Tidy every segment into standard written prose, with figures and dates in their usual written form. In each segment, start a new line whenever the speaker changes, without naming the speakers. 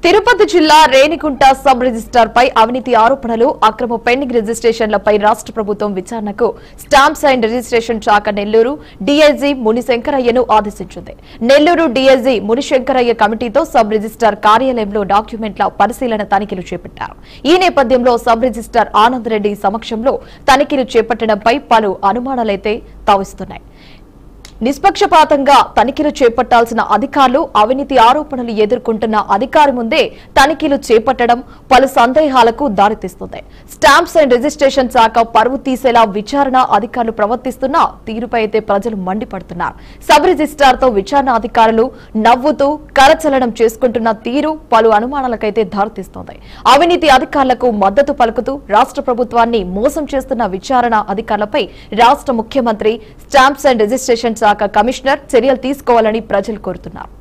తిరుపతి జిల్లా Renigunta sub registrar పై అవినీతి ఆరోపణలు అక్రమ పెండింగ్ రిజిస్ట్రేషన్లపై రాష్ట్ర ప్రభుత్వం విచారణకు స్టాంప్స్ అండ్ రిజిస్ట్రేషన్ శాఖ నెల్లూరు డీఐజీ మునిశంకరయ్యను ఆదేశించింది. నెల్లూరు డీఐజీ మునిశంకరయ్య కమిటీతో సబ్ రిజిస్ట్రార్ కార్యాలయంలో డాక్యుమెంట్ల పరిశీలన తనిఖీలు చేపట్టారు. ఈ నేపథ్యంలో సబ్ రిజిస్ట్రార్ ఆనంద్ రెడ్డి సమక్షంలో తనిఖీలు చేపట్టడంపై పలు అనుమానాలైతే తావిస్తున్నాయి. నిష్పక్షపాతంగా తనిఖీలు చేపట్టాల్సిన అధికారులు అవినీతి ఆరోపణలు ఎదుర్కొంటున్న అధికారి ముందే తనిఖీలు చేపట్టడం పలు సందేహాలకు దారితీస్తుంది. స్టాంప్స్ అండ్ రిజిస్ట్రేషన్ శాఖ పరువు తీసేలా విచారణ అధికారులు ప్రవర్తిస్తున్న తీరుపై అయితే ప్రజలు మండిపడుతున్నారు. సబ్ రిజిస్ట్రార్ తో విచారణ అధికారులు నవ్వుతూ కరచలనం చేసుకుంటున్న తీరు పలు అనుమానాలకైతే దారితీస్తోంది. అవినీతి అధికారులకు మద్దతు పలుకుతూ రాష్ట్ర ప్రభుత్వాన్ని మోసం చేస్తున్న విచారణ అధికారులపై రాష్ట్ర ముఖ్యమంత్రి స్టాంప్స్ అండ్ రిజిస్ట్రేషన్ శాఖ కమిషనర్ చర్యలు తీసుకోవాలని ప్రజలు కోరుతున్నారు.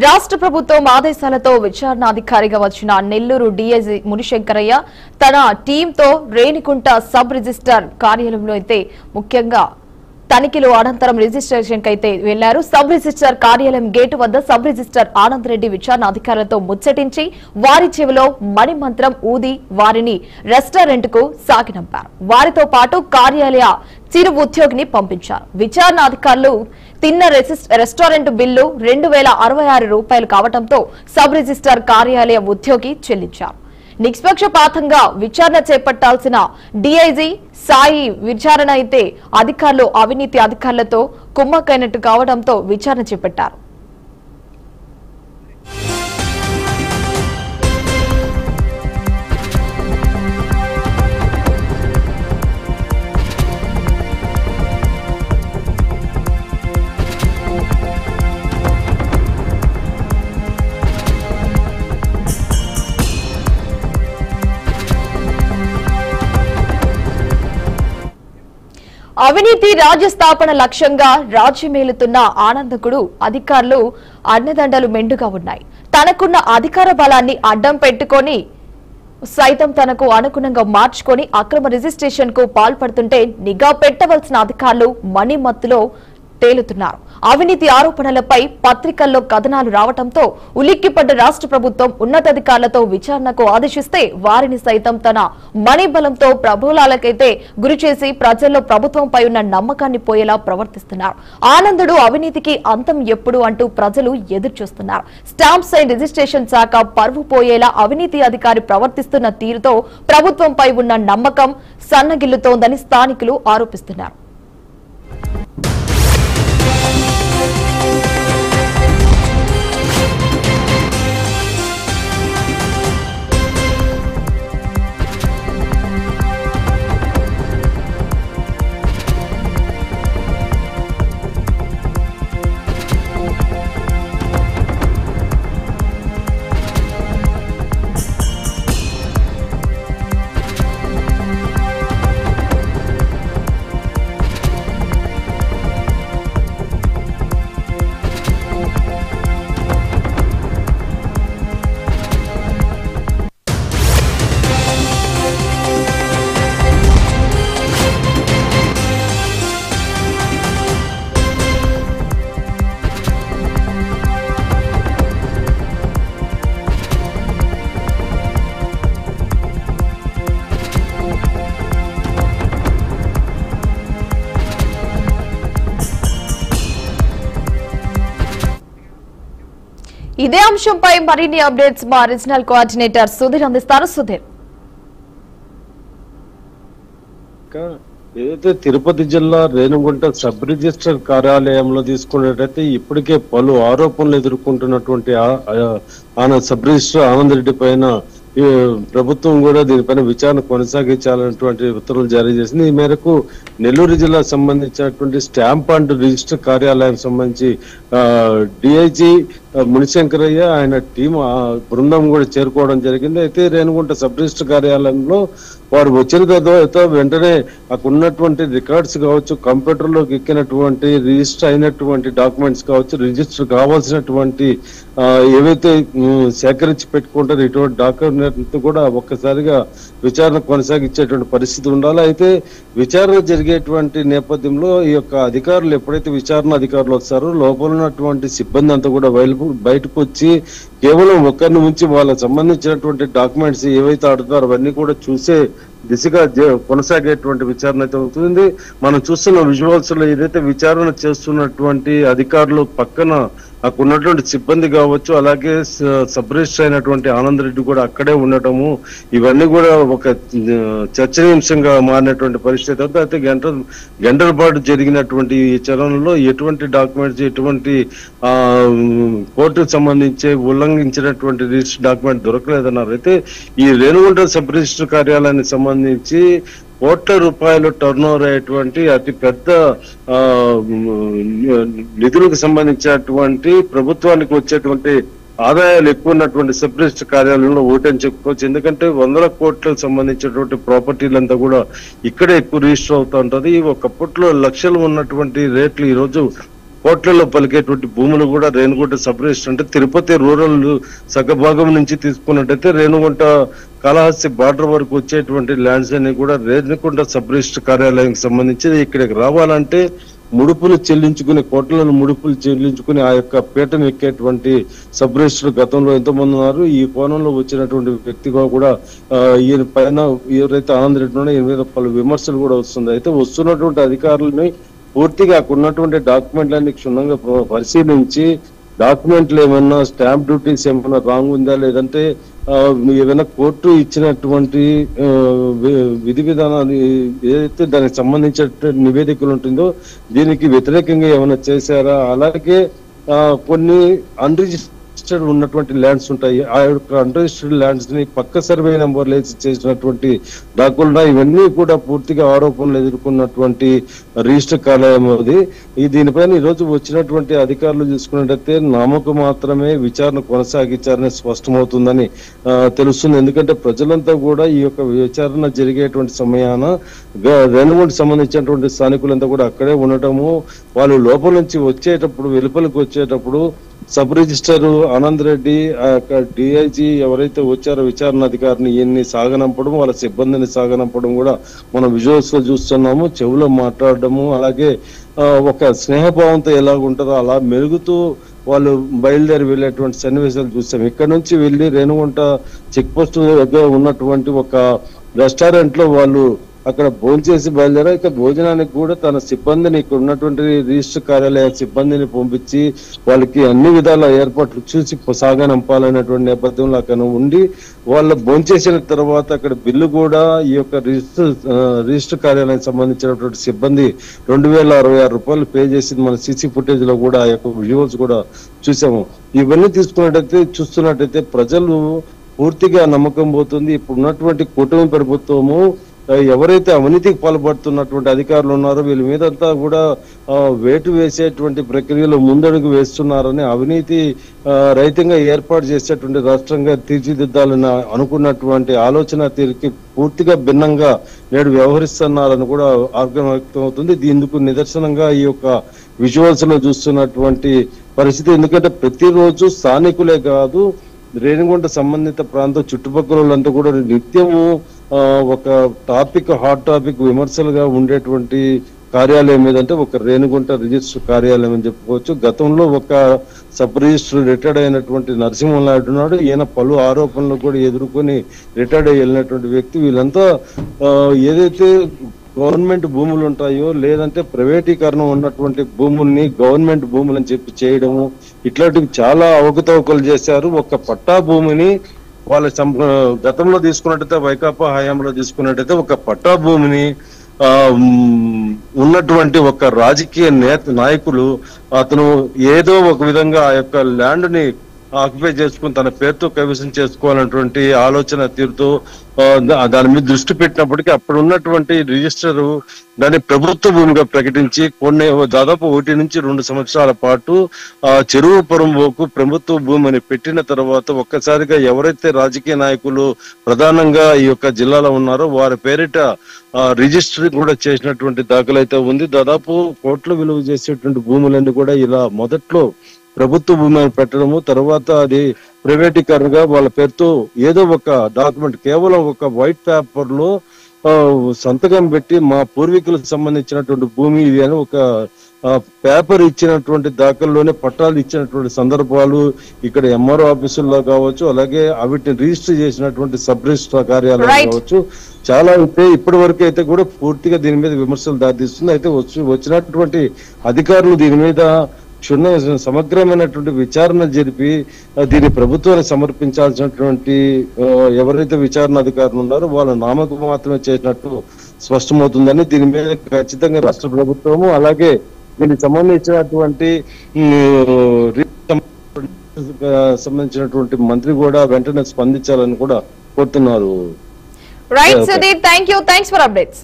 రాష్ట్ర ప్రభుత్వం ఆదేశాలతో విచారణాధికారిగా వచ్చిన నెల్లూరు డీఐజీ మునిశంకరయ్య తన టీంతో రేణిగుంట సబ్ రిజిస్ట్రార్ కార్యాలయంలో అయితే ముఖ్యంగా తనిఖీలు అనంతరం రిజిస్ట్రేషన్ కైతే వెళ్లారు. సబ్ రిజిస్ట్రార్ కార్యాలయం గేటు వద్ద సబ్ రిజిస్ట్రార్ ఆనంద్ రెడ్డి విచారణ అధికారులతో ముచ్చటించి వారి చెవిలో మణిమంత్రం ఊది వారిని రెస్టారెంట్ కు సాగినంపారు. వారితో పాటు కార్యాలయ చిరు ఉద్యోగిని పంపించారు. విచారణ అధికారులు తిన్న రెస్టారెంట్ బిల్లు 2066 రూపాయలు కావడంతో సబ్ రిజిస్ట్రార్ కార్యాలయ ఉద్యోగి చెల్లించారు. నిష్పక్షపాతంగా విచారణ చేపట్టాల్సిన డీఐజీ సాయి విచారణ అయితే అధికారులు అవినీతి అధికారులతో కుమ్మక్కైనట్టు కావడంతో విచారణ చేపట్టారు. అవినీతి రాజ్య స్థాపన లక్ష్యంగా రాజ్యమేలుతున్న ఆనందకుడు అధికారులు అన్నదండలు మెండుగా ఉన్నాయి. తనకున్న అధికార బలాన్ని అడ్డం పెట్టుకొని సైతం తనకు అనుగుణంగా మార్చుకొని అక్రమ రిజిస్ట్రేషన్ కు పాల్పడుతుంటే నిఘా పెట్టవలసిన అధికారులు మణిమత్తులో తేలుతున్నారు. అవినీతి ఆరోపణలపై పత్రికల్లో కథనాలు రావడంతో ఉలిక్కిపడ్డ రాష్ట్ర ప్రభుత్వం ఉన్నతాధికారులతో విచారణకు ఆదేశిస్తే వారిని సైతం తన మణిబలంతో ప్రబోలాలకైతే గురిచేసి ప్రజల్లో ప్రభుత్వంపై ఉన్న నమ్మకాన్ని పోయేలా ప్రవర్తిస్తున్నారు. ఆనందుడు అవినీతికి అంతం ఎప్పుడు అంటూ ప్రజలు ఎదురుచూస్తున్నారు. స్టాంప్స్ అండ్ రిజిస్ట్రేషన్ శాఖ పరువు పోయేలా అవినీతి అధికారి ప్రవర్తిస్తున్న తీరుతో ప్రభుత్వంపై ఉన్న నమ్మకం సన్నగిల్లుతోందని స్థానికులు ఆరోపిస్తున్నారు. ఇదే అంశంపై మరిన్ని అప్డేట్స్ మా రీజనల్ కోఆర్డినేటర్ సుధీర్ అందిస్తారు. సుధీర్,
ఏదైతే తిరుపతి జిల్లా రేణిగుంట సబ్ రిజిస్టర్ కార్యాలయంలో తీసుకున్నట్టయితే ఇప్పటికే పలు ఆరోపణలు ఎదుర్కొంటున్నటువంటి సబ్ రిజిస్టర్ ఆనంద్ రెడ్డి పైన ఈ ప్రభుత్వం కూడా దీనిపైన విచారణ కొనసాగించాలన్నటువంటి ఉత్తర్వులు జారీ చేసింది. ఈ మేరకు నెల్లూరు జిల్లాకు సంబంధించినటువంటి స్టాంప్ అండ్ రిజిస్టర్ కార్యాలయం సంబంధించి డిఐజీ మునిశంకరయ్య ఆయన టీం బృందం కూడా చేరుకోవడం జరిగింది. అయితే రేణుగుంట సబ్ రిజిస్టర్ కార్యాలయంలో వారు వచ్చిన తర్వాత వెంటనే అక్కడ ఉన్నటువంటి రికార్డ్స్ కావచ్చు, కంప్యూటర్ లోకి ఎక్కినటువంటి రిజిస్టర్ అయినటువంటి డాక్యుమెంట్స్ కావచ్చు, రిజిస్టర్ కావాల్సినటువంటి ఏవైతే సేకరించి పెట్టుకుంటారో ఇటువంటి డాక్యుమెంట్ కూడా ఒక్కసారిగా విచారణ కొనసాగించేటువంటి పరిస్థితి ఉండాలి. అయితే విచారణ జరిగేటువంటి నేపథ్యంలో ఈ యొక్క అధికారులు ఎప్పుడైతే విచారణ అధికారులు వస్తారో లోపల ఉన్నటువంటి సిబ్బంది అంతా కూడా బయటకు వచ్చి కేవలం ఒకరిని ఉంచి వాళ్ళకి సంబంధించినటువంటి డాక్యుమెంట్స్ ఏవైతే ఆడుతారో అవన్నీ కూడా చూసే దిశగా కొనసాగేటువంటి విచారణ అయితే అవుతుంది. మనం చూస్తున్న విజువల్స్ లో ఏదైతే విచారణ చేస్తున్నటువంటి అధికారులు పక్కన అక్కడ ఉన్నటువంటి సిబ్బంది కావచ్చు, అలాగే సబ్ రిజిస్టర్ అయినటువంటి ఆనంద్ రెడ్డి కూడా అక్కడే ఉండటము, ఇవన్నీ కూడా ఒక చర్చనీయాంశంగా మారినటువంటి పరిస్థితి అవుతుంది. అయితే గంటల పాటు జరిగినటువంటి ఈ విచారణలో ఎటువంటి డాక్యుమెంట్స్, ఎటువంటి కోర్టుకు సంబంధించి ఉల్లంఘించినటువంటి రిజిస్టర్ డాక్యుమెంట్ దొరకలేదన్నారు. అయితే ఈ రేణుగుంట సబ్ రిజిస్టర్ కార్యాలయానికి సంబంధించి కోట్ల రూపాయలు టర్న్ ఓవర్ అయ్యేటువంటి అతి పెద్ద నిధులకు సంబంధించినటువంటి ప్రభుత్వానికి వచ్చేటువంటి ఆదాయాలు ఎక్కువ ఉన్నటువంటి సబ్ రిజిస్టర్ కార్యాలయంలో ఓటని చెప్పుకోవచ్చు. ఎందుకంటే 100 కోట్లకు సంబంధించినటువంటి ప్రాపర్టీలంతా కూడా ఇక్కడే ఎక్కువ రిజిస్టర్ అవుతూ ఉంటది. ఒకప్పట్లో లక్షలు ఉన్నటువంటి రేట్లు ఈ రోజు కోట్లలో పలికేటువంటి భూములు కూడా రేణుగుంట సబ్ రిజిస్టర్ అంటే తిరుపతి రూరల్ సగభాగం నుంచి తీసుకున్నట్టయితే రేణుగుంట కాళహస్తి బార్డర్ వరకు వచ్చేటువంటి ల్యాండ్స్ అన్ని కూడా రేణుగుంట సబ్ రిజిస్టర్ కార్యాలయానికి సంబంధించి ఇక్కడికి రావాలంటే ముడుపులు చెల్లించుకుని కోట్లను ముడుపులు చెల్లించుకుని ఆ యొక్క పీటను ఎక్కేటువంటి సబ్ రిజిస్టర్ గతంలో ఎంతోమంది ఉన్నారు. ఈ కోణంలో వచ్చినటువంటి వ్యక్తిగా కూడా ఈయన పైన ఎవరైతే ఆనంద్ రెడ్డి ఉన్నారో ఈయన మీద పలు విమర్శలు కూడా వస్తుంది. అయితే వస్తున్నటువంటి అధికారులని పూర్తిగా అక్కడ ఉన్నటువంటి డాక్యుమెంట్లన్నీ క్షుణ్ణంగా పరిశీలించి డాక్యుమెంట్లు ఏమన్నా స్టాంప్ డ్యూటీస్ ఏమన్నా రాంగ్ ఉందా, లేదంటే ఏమైనా కోర్టు ఇచ్చినటువంటి విధి విధానాలు ఏదైతే దానికి సంబంధించిన నివేదికలు ఉంటుందో దీనికి వ్యతిరేకంగా ఏమైనా చేశారా, అలాగే కొన్ని అన్రిజిస్టర్డ్ ఉన్నటువంటి ల్యాండ్స్ ఉంటాయి, ఆ యొక్క అన్రిజిస్టర్డ్ ల్యాండ్స్ ని పక్క సర్వే నెంబర్లు వేసి చేసినటువంటి డాక్యుమెంట్ ఇవన్నీ కూడా పూర్తిగా ఆరోపణలు ఎదుర్కొన్నటువంటి రిజిస్టర్ కార్యాలయం అది. దీనిపైన ఈ రోజు వచ్చినటువంటి అధికారులు చూసుకున్నట్టయితే నమ్మకం మాత్రమే విచారణ కొనసాగించారని స్పష్టమవుతుందని తెలుస్తుంది. ఎందుకంటే ప్రజలంతా కూడా ఈ యొక్క విచారణ జరిగేటువంటి సమయాన రేణుగుంట సంబంధించినటువంటి స్థానికులంతా కూడా అక్కడే ఉండటము, వాళ్ళు లోపల నుంచి వచ్చేటప్పుడు వెలుపలికి వచ్చేటప్పుడు sub register Anand Reddy DIG ఎవరైతే వచ్చారో విచారణ అధికారిని ఈయన్ని సాగనంపడం, వాళ్ళ సిబ్బందిని సాగనంపడం కూడా మనం విజువల్స్ లో చూస్తున్నాము. చెవులో మాట్లాడడము, అలాగే ఒక స్నేహభావంతో ఎలాగుంటారో అలా మెరుగుతూ వాళ్ళు బయలుదేరి వెళ్ళేటువంటి సన్నివేశాలు చూస్తాం. ఇక్కడ నుంచి వెళ్ళి రేణుగుంట చెక్ పోస్ట్ దగ్గర ఉన్నటువంటి ఒక రెస్టారెంట్ లో వాళ్ళు అక్కడ భోజనం చేసి బయలుదేరారు. ఇక భోజనానికి కూడా తన సిబ్బందిని ఇక్కడ ఉన్నటువంటి రిజిస్టర్ కార్యాలయ సిబ్బందిని పంపించి వాళ్ళకి అన్ని విధాల ఏర్పాట్లు చూసి సాగనంపాలనేటువంటి నేపథ్యంలో అక్కడ ఉండి వాళ్ళ భోంచేసిన తర్వాత అక్కడ బిల్లు కూడా ఈ యొక్క రిజిస్టర్ కార్యాలయానికి సంబంధించినటువంటి సిబ్బంది 2066 రూపాయలు పే చేసింది మన సీసీ ఫుటేజ్ లో కూడా ఆ యొక్క విజువల్స్ కూడా చూసాము. ఇవన్నీ చూస్తున్నట్టయితే ప్రజలు పూర్తిగా నమ్మకం పోతుంది. ఇప్పుడు ఉన్నటువంటి కూటమి ప్రభుత్వము ఎవరైతే అవినీతికి పాల్పడుతున్నటువంటి అధికారులు ఉన్నారో వీళ్ళ మీదంతా కూడా వేటు వేసేటువంటి ప్రక్రియలో ముందడుగు వేస్తున్నారని, అవినీతి రహితంగా ఏర్పాటు చేసేటువంటి రాష్ట్రంగా తీర్చిదిద్దాలని అనుకున్నటువంటి ఆలోచన తీరుకి పూర్తిగా భిన్నంగా నేడు వ్యవహరిస్తున్నారని కూడా ఆగ్రహం వ్యక్తం అవుతుంది. ఇందుకు నిదర్శనంగా ఈ యొక్క విజువల్స్ లో చూస్తున్నటువంటి పరిస్థితి. ఎందుకంటే ప్రతిరోజు స్థానికులే కాదు రేణిగుంట సంబంధిత ప్రాంతం చుట్టుపక్కల వాళ్ళంతా కూడా నిత్యము ఒక టాపిక్ హాట్ టాపిక్ విమర్శలుగా ఉండేటువంటి కార్యాలయం ఏదంటే ఒక రేణిగుంట రిజిస్టర్ కార్యాలయం అని చెప్పుకోవచ్చు. గతంలో ఒక సబ్ రిజిస్టర్ రిటైర్డ్ అయినటువంటి నరసింహనాయుడు ఉన్నాడు. ఈయన పలు ఆరోపణలు కూడా ఎదుర్కొని రిటైర్డ్ అయ్యి వెళ్ళినటువంటి వ్యక్తి. వీళ్ళంతా ఏదైతే గవర్నమెంట్ భూములు ఉంటాయో లేదంటే ప్రైవేటీకరణ ఉన్నటువంటి భూముల్ని గవర్నమెంట్ భూములు అని చెప్పి చేయడము, ఇట్లాంటివి చాలా అవకతవకలు చేశారు. ఒక పట్టా భూమిని వాళ్ళ గతంలో తీసుకున్నట్టయితే వైకాపా హయాంలో తీసుకున్నట్టయితే ఒక పట్టా భూమిని ఉన్నటువంటి ఒక రాజకీయ నాయకులు అతను ఏదో ఒక విధంగా ఆ యొక్క ల్యాండ్ ని ఆక్యుపై చేసుకుని తన పేరుతో కైవసం చేసుకోవాలన్నటువంటి ఆలోచన తీరుతో దాని మీద దృష్టి పెట్టినప్పటికీ అప్పుడు ఉన్నటువంటి రిజిస్టర్ దాన్ని ప్రభుత్వ భూమిగా ప్రకటించి దాదాపు 1 నుంచి 2 సంవత్సరాల పాటు చెరువు పొరంబోకు ప్రభుత్వ భూమి అని పెట్టిన తర్వాత ఒక్కసారిగా ఎవరైతే రాజకీయ నాయకులు ప్రధానంగా ఈ యొక్క జిల్లాలో ఉన్నారో వారి పేరిట రిజిస్టర్ కూడా చేసినటువంటి దాఖలైతే ఉంది. దాదాపు కోట్ల విలువ చేసేటువంటి భూములన్నీ కూడా ఇలా మొదట్లో ప్రభుత్వ భూమి పెట్టడము, తర్వాత అది ప్రైవేటీకరణగా వాళ్ళ పేరుతో ఏదో ఒక డాక్యుమెంట్ కేవలం ఒక వైట్ పేపర్ లో సంతకం పెట్టి మా పూర్వీకులకు సంబంధించినటువంటి భూమి ఇది అని ఒక పేపర్ ఇచ్చినటువంటి దాఖల్లోనే పట్టాలు ఇచ్చినటువంటి సందర్భాలు ఇక్కడ ఎంఆర్ఓ ఆఫీసుల్లో కావచ్చు, అలాగే వీటిని రిజిస్టర్ చేసినటువంటి సబ్ రిజిస్ట్రార్ కార్యాలయం కావచ్చు. చాలా అయితే ఇప్పటి వరకు అయితే కూడా పూర్తిగా దీని మీద విమర్శలు దారితీస్తుంది. అయితే వచ్చినటువంటి అధికారులు దీని మీద సమగ్రమైనటువంటి విచారణ జరిపి దీన్ని ప్రభుత్వానికి సమర్పించాల్సినటువంటి ఎవరైతే విచారణ అధికారులు ఉన్నారో వాళ్ళ నామకు మాత్రమే చేసినట్టు స్పష్టమవుతుందని, దీని మీద ఖచ్చితంగా రాష్ట్ర ప్రభుత్వము అలాగే దీనికి సంబంధించినటువంటి సంబంధించినటువంటి మంత్రి కూడా వెంటనే స్పందించాలని కూడా కోరుతున్నారు.
Right Sudheer, thank you, thanks for updates.